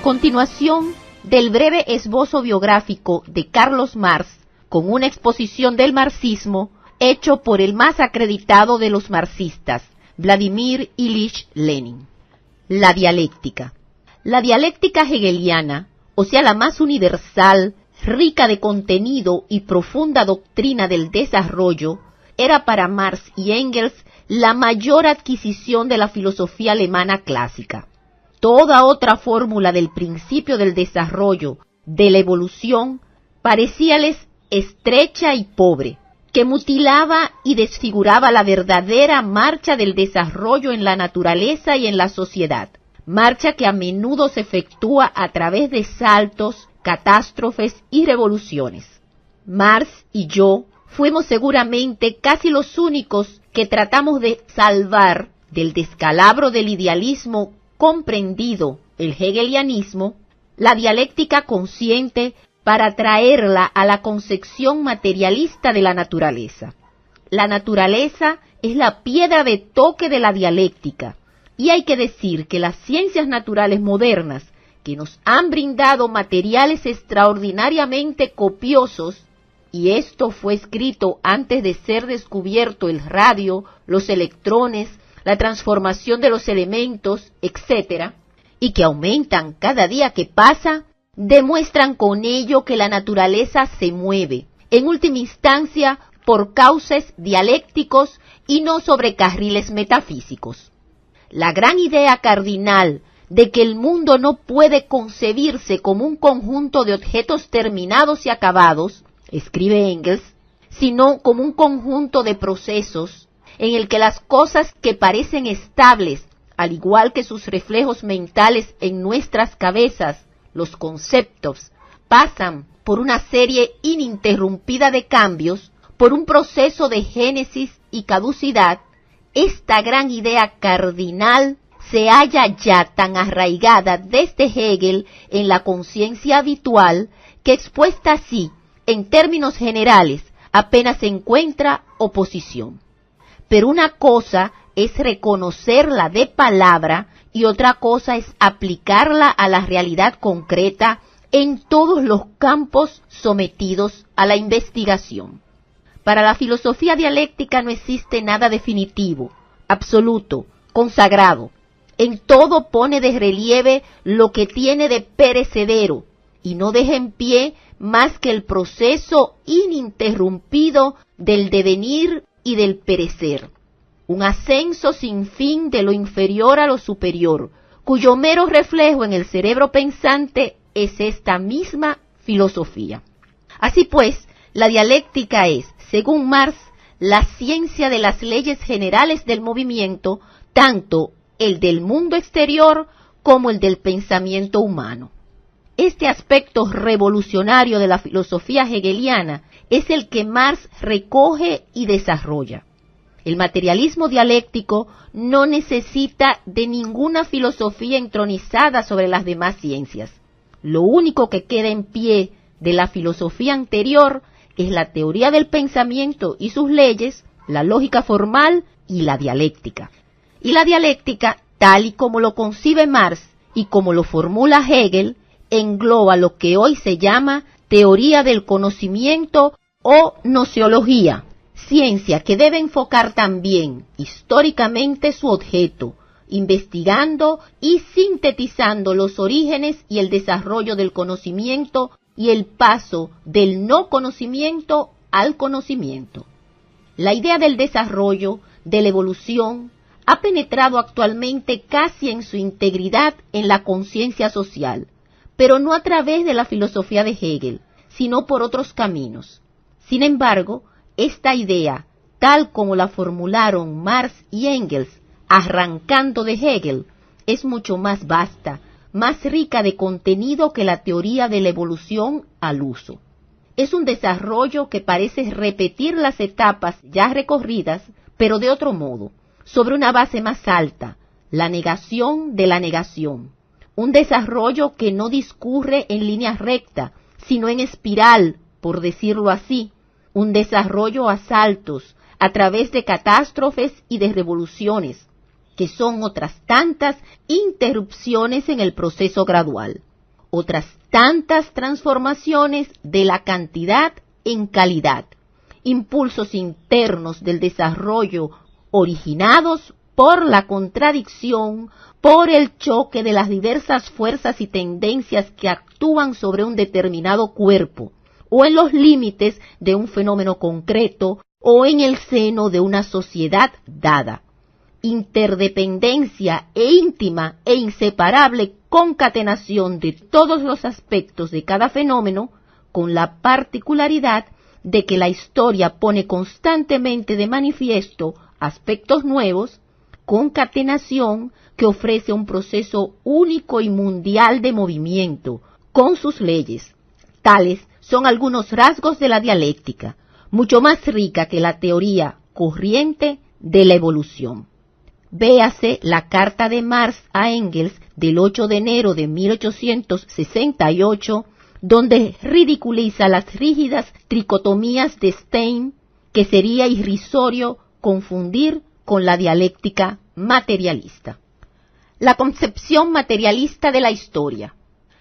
Continuación del breve esbozo biográfico de Carlos Marx, con una exposición del marxismo hecho por el más acreditado de los marxistas, Vladimir Ilich Lenin. La dialéctica. La dialéctica hegeliana, o sea, la más universal, rica de contenido y profunda doctrina del desarrollo, era para Marx y Engels la mayor adquisición de la filosofía alemana clásica. Toda otra fórmula del principio del desarrollo, de la evolución, parecíales estrecha y pobre, que mutilaba y desfiguraba la verdadera marcha del desarrollo en la naturaleza y en la sociedad, marcha que a menudo se efectúa a través de saltos, catástrofes y revoluciones. Marx y yo fuimos seguramente casi los únicos que tratamos de salvar del descalabro del idealismo comprendido, el hegelianismo, la dialéctica consciente para traerla a la concepción materialista de la naturaleza. La naturaleza es la piedra de toque de la dialéctica, y hay que decir que las ciencias naturales modernas, que nos han brindado materiales extraordinariamente copiosos, y esto fue escrito antes de ser descubierto el radio, los electrones, la transformación de los elementos, etc., y que aumentan cada día que pasa, demuestran con ello que la naturaleza se mueve, en última instancia, por cauces dialécticos y no sobre carriles metafísicos. La gran idea cardinal de que el mundo no puede concebirse como un conjunto de objetos terminados y acabados, escribe Engels, sino como un conjunto de procesos en el que las cosas que parecen estables, al igual que sus reflejos mentales en nuestras cabezas, los conceptos, pasan por una serie ininterrumpida de cambios, por un proceso de génesis y caducidad, esta gran idea cardinal se halla ya tan arraigada desde Hegel en la conciencia habitual que expuesta así, en términos generales, apenas encuentra oposición. Pero una cosa es reconocerla de palabra y otra cosa es aplicarla a la realidad concreta en todos los campos sometidos a la investigación. Para la filosofía dialéctica no existe nada definitivo, absoluto, consagrado. En todo pone de relieve lo que tiene de perecedero y no deja en pie más que el proceso ininterrumpido del devenir y del perecer, un ascenso sin fin de lo inferior a lo superior, cuyo mero reflejo en el cerebro pensante es esta misma filosofía. Así pues, la dialéctica es, según Marx, la ciencia de las leyes generales del movimiento, tanto el del mundo exterior como el del pensamiento humano. Este aspecto revolucionario de la filosofía hegeliana es el que Marx recoge y desarrolla. El materialismo dialéctico no necesita de ninguna filosofía entronizada sobre las demás ciencias. Lo único que queda en pie de la filosofía anterior es la teoría del pensamiento y sus leyes, la lógica formal y la dialéctica. Y la dialéctica, tal y como lo concibe Marx y como lo formula Hegel, engloba lo que hoy se llama teoría del conocimiento o gnoseología, ciencia que debe enfocar también históricamente su objeto, investigando y sintetizando los orígenes y el desarrollo del conocimiento y el paso del no conocimiento al conocimiento. La idea del desarrollo, de la evolución, ha penetrado actualmente casi en su integridad en la conciencia social, pero no a través de la filosofía de Hegel, sino por otros caminos. Sin embargo, esta idea, tal como la formularon Marx y Engels, arrancando de Hegel, es mucho más vasta, más rica de contenido que la teoría de la evolución al uso. Es un desarrollo que parece repetir las etapas ya recorridas, pero de otro modo, sobre una base más alta, la negación de la negación. Un desarrollo que no discurre en línea recta, sino en espiral, por decirlo así. Un desarrollo a saltos, a través de catástrofes y de revoluciones, que son otras tantas interrupciones en el proceso gradual. otras tantas transformaciones de la cantidad en calidad, impulsos internos del desarrollo originados por la contradicción, por el choque de las diversas fuerzas y tendencias que actúan sobre un determinado cuerpo, o en los límites de un fenómeno concreto, o en el seno de una sociedad dada. Interdependencia e íntima e inseparable concatenación de todos los aspectos de cada fenómeno, con la particularidad de que la historia pone constantemente de manifiesto aspectos nuevos, concatenación que ofrece un proceso único y mundial de movimiento, con sus leyes. Tales son algunos rasgos de la dialéctica, mucho más rica que la teoría corriente de la evolución. Véase la carta de Marx a Engels del 8 de enero de 1868, donde ridiculiza las rígidas tricotomías de Stein, que sería irrisorio confundir con la dialéctica materialista. La concepción materialista de la historia.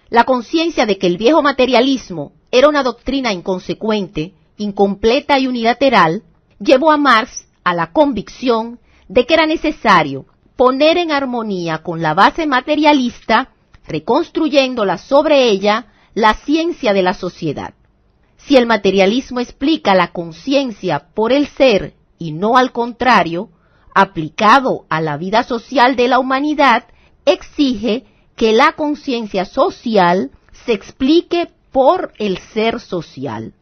La conciencia de que el viejo materialismo era una doctrina inconsecuente, incompleta y unilateral, llevó a Marx a la convicción de que era necesario poner en armonía con la base materialista, reconstruyéndola sobre ella, la ciencia de la sociedad. Si el materialismo explica la conciencia por el ser y no al contrario, aplicado a la vida social de la humanidad, exige que la conciencia social se explique por el ser social.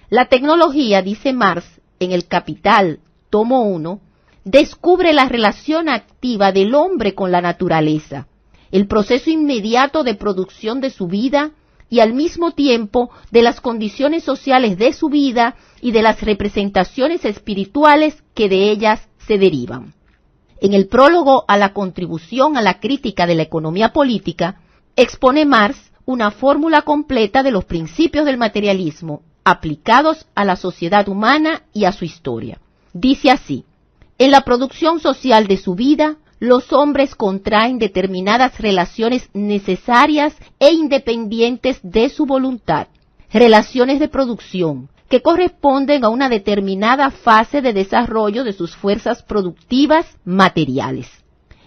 La tecnología, dice Marx en El Capital, tomo 1, descubre la relación activa del hombre con la naturaleza, el proceso inmediato de producción de su vida y al mismo tiempo de las condiciones sociales de su vida y de las representaciones espirituales que de ellas se derivan. En el prólogo a la contribución a la crítica de la economía política, expone Marx una fórmula completa de los principios del materialismo aplicados a la sociedad humana y a su historia. Dice así: en la producción social de su vida, los hombres contraen determinadas relaciones necesarias e independientes de su voluntad, relaciones de producción, que corresponden a una determinada fase de desarrollo de sus fuerzas productivas materiales.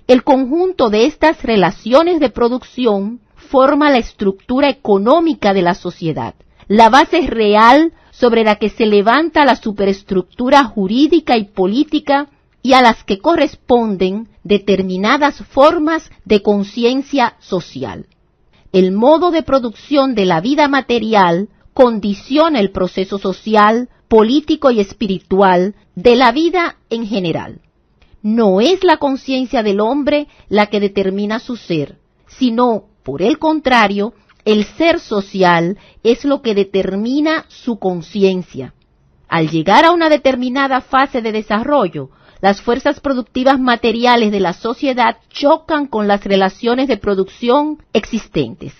El conjunto de estas relaciones de producción forma la estructura económica de la sociedad, la base real sobre la que se levanta la superestructura jurídica y política y a las que corresponden determinadas formas de conciencia social. El modo de producción de la vida material condiciona el proceso social, político y espiritual de la vida en general. No es la conciencia del hombre la que determina su ser, sino, por el contrario, el ser social es lo que determina su conciencia. Al llegar a una determinada fase de desarrollo, las fuerzas productivas materiales de la sociedad chocan con las relaciones de producción existentes,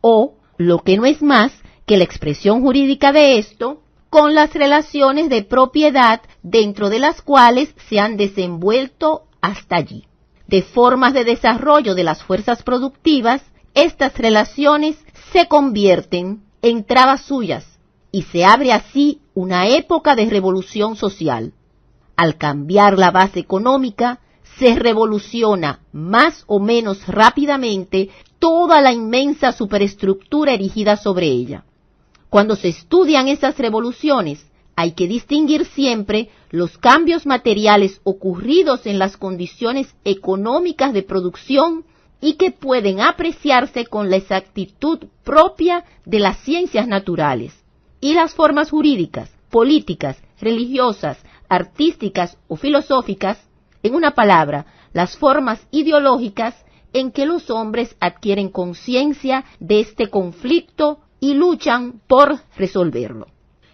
o, lo que no es más que la expresión jurídica de esto, con las relaciones de propiedad dentro de las cuales se han desenvuelto hasta allí. De formas de desarrollo de las fuerzas productivas, estas relaciones se convierten en trabas suyas y se abre así una época de revolución social. Al cambiar la base económica, se revoluciona más o menos rápidamente toda la inmensa superestructura erigida sobre ella. Cuando se estudian esas revoluciones, hay que distinguir siempre los cambios materiales ocurridos en las condiciones económicas de producción y que pueden apreciarse con la exactitud propia de las ciencias naturales, y las formas jurídicas, políticas, religiosas, artísticas o filosóficas, en una palabra, las formas ideológicas en que los hombres adquieren conciencia de este conflicto y luchan por resolverlo.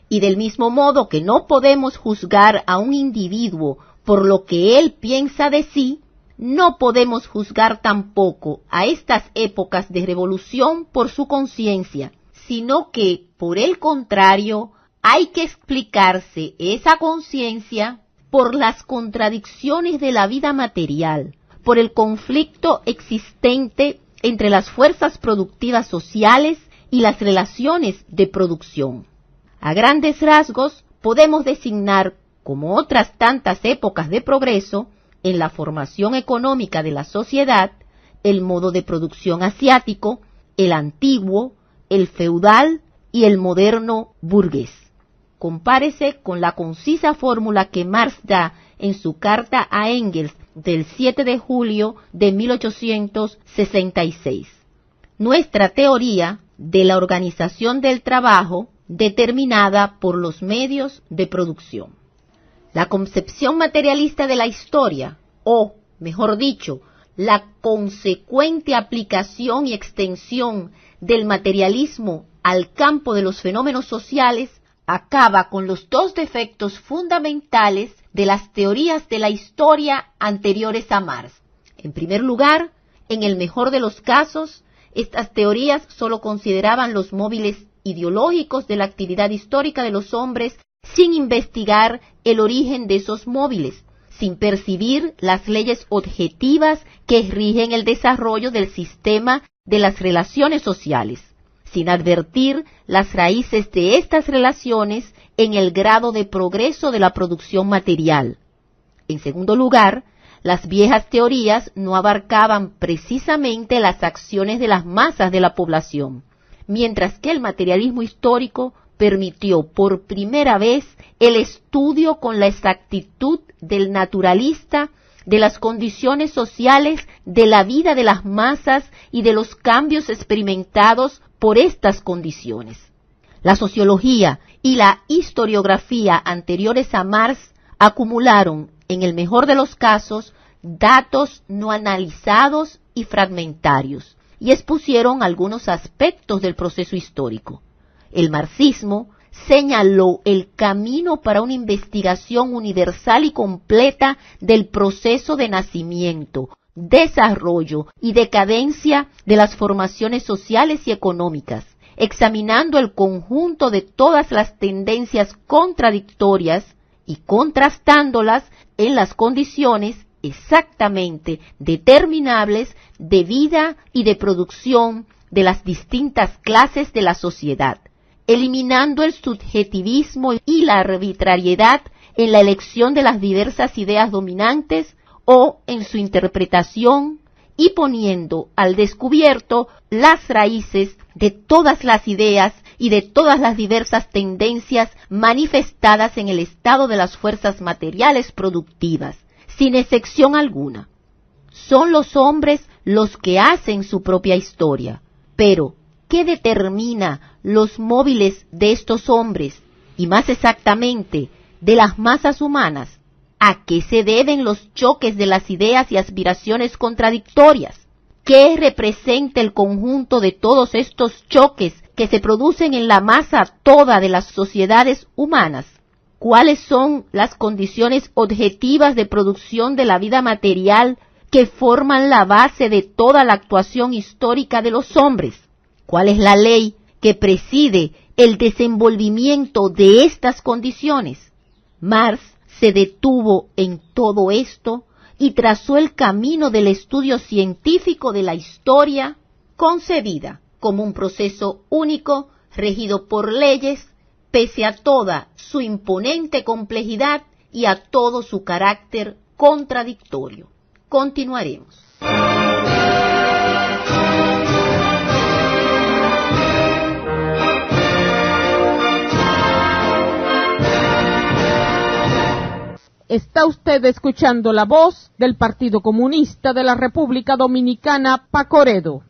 Y del mismo modo que no podemos juzgar a un individuo por lo que él piensa de sí, no podemos juzgar tampoco a estas épocas de revolución por su conciencia, sino que, por el contrario, hay que explicarse esa conciencia por las contradicciones de la vida material, por el conflicto existente entre las fuerzas productivas sociales y las relaciones de producción. A grandes rasgos, podemos designar, como otras tantas épocas de progreso, en la formación económica de la sociedad, el modo de producción asiático, el antiguo, el feudal y el moderno burgués. Compárese con la concisa fórmula que Marx da en su carta a Engels del 7 de julio de 1866. Nuestra teoría de la organización del trabajo determinada por los medios de producción. La concepción materialista de la historia, o, mejor dicho, la consecuente aplicación y extensión del materialismo al campo de los fenómenos sociales, acaba con los dos defectos fundamentales de las teorías de la historia anteriores a Marx. En primer lugar, en el mejor de los casos, estas teorías solo consideraban los móviles ideológicos de la actividad histórica de los hombres sin investigar el origen de esos móviles, sin percibir las leyes objetivas que rigen el desarrollo del sistema de las relaciones sociales, sin advertir las raíces de estas relaciones en el grado de progreso de la producción material. En segundo lugar, las viejas teorías no abarcaban precisamente las acciones de las masas de la población, mientras que el materialismo histórico permitió por primera vez el estudio con la exactitud del naturalista de las condiciones sociales de la vida de las masas y de los cambios experimentados por estas condiciones. La sociología y la historiografía anteriores a Marx acumularon, en el mejor de los casos, datos no analizados y fragmentarios, y expusieron algunos aspectos del proceso histórico. El marxismo señaló el camino para una investigación universal y completa del proceso de nacimiento, desarrollo y decadencia de las formaciones sociales y económicas, examinando el conjunto de todas las tendencias contradictorias y contrastándolas en las condiciones exactamente determinables de vida y de producción de las distintas clases de la sociedad, eliminando el subjetivismo y la arbitrariedad en la elección de las diversas ideas dominantes o en su interpretación, y poniendo al descubierto las raíces de todas las ideas y de todas las diversas tendencias manifestadas en el estado de las fuerzas materiales productivas, sin excepción alguna. Son los hombres los que hacen su propia historia, pero ¿qué determina los móviles de estos hombres, y más exactamente de las masas humanas? ¿A qué se deben los choques de las ideas y aspiraciones contradictorias? ¿Qué representa el conjunto de todos estos choques que se producen en la masa toda de las sociedades humanas? ¿Cuáles son las condiciones objetivas de producción de la vida material que forman la base de toda la actuación histórica de los hombres? ¿Cuál es la ley que preside el desenvolvimiento de estas condiciones? Marx se detuvo en todo esto y trazó el camino del estudio científico de la historia, concebida como un proceso único, regido por leyes, pese a toda su imponente complejidad y a todo su carácter contradictorio. Continuaremos. Está usted escuchando la voz del Partido Comunista de la República Dominicana, Pacoredo.